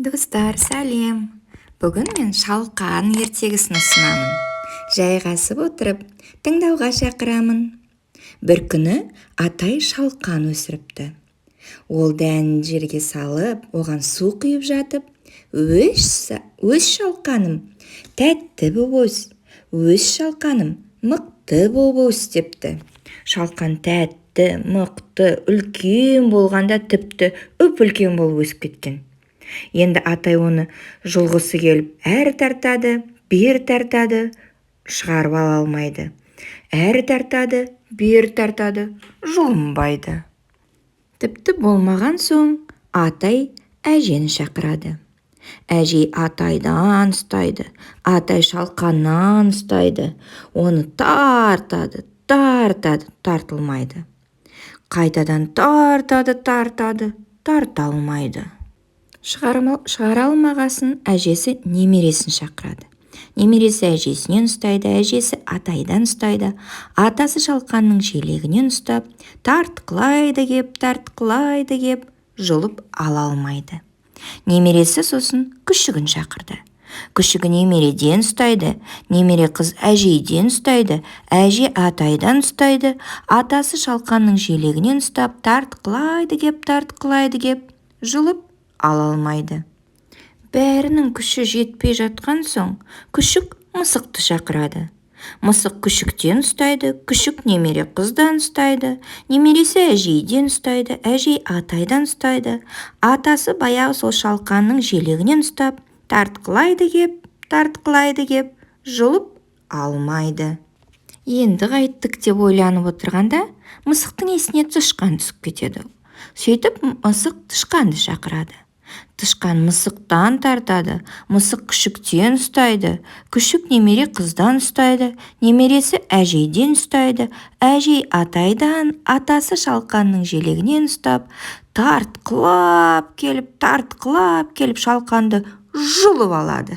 Достар, сәлем. Бүгін мен шалқан ертегісін ұсынамын. Жайғасып отырып, тыңдауға шақырамын. Бір күні атай шалқан өсіріпті. Ол дәнін жерге салып, оған су құйып жатып, өс шалқаным, тәтті боп өс, өс шалқаным, мықты боп өс депті. Шалқан тәтті, мықты, үлкен болғанда тіпті үп-үлкен болып өсіп кеткен. Енді атай оны жұлғысы келіп, әрі тартады, бері тартады, шығарып ала алмайды. Әрі тартады, бері тартады, жұлынбайды. Тіпті болмаған соң атай әжені шақырады. Әжей атайдан ұстайды, атай шалқаннан ұстайды. Оны тартады, тартылмайды. Қайтадан тартады, тарта алмайды. Шығара алмағасын әжесі немересін шақырады. Немересі әжесінен ұстайды, әжесі атайдан ұстайды. Атасы шалқанның желегінен ұстап, тартқылайды кеп, жұлып ала алмайды. Немересі сосын күшігін шақырды. Күшігі немереден ұстайды, немере қыз әжейден ұстайды, әже атайдан ұстайды. Атасы шалқанның желегінен ұстап, тартқылайды кеп, жұлып ала алмайды. Бәрінің күші жетпей жатқан соң, күшік мысықты шақырады. Мысық күшіктен ұстайды, күшік немере қыздан ұстайды, немересі әжейден ұстайды, әжей атайдан ұстайды. Атасы баяғы сол шалқанның желегінен ұстап, тартқылайды кеп, жұлып алмайды. Енді қайттық деп ойланып отырғанда, мысықтың есіне тышқан түсіп кетеді. Сөйтіп мысық тышқанды шақырады. Тышқан мысықтан тартады, мысық күшіктен ұстайды, күшік немере қыздан ұстайды, немересі әжейден ұстайды, әжей атайдан, атасы шалқанның желегінен ұстап, тартқылап келіп шалқанды жұлып алады.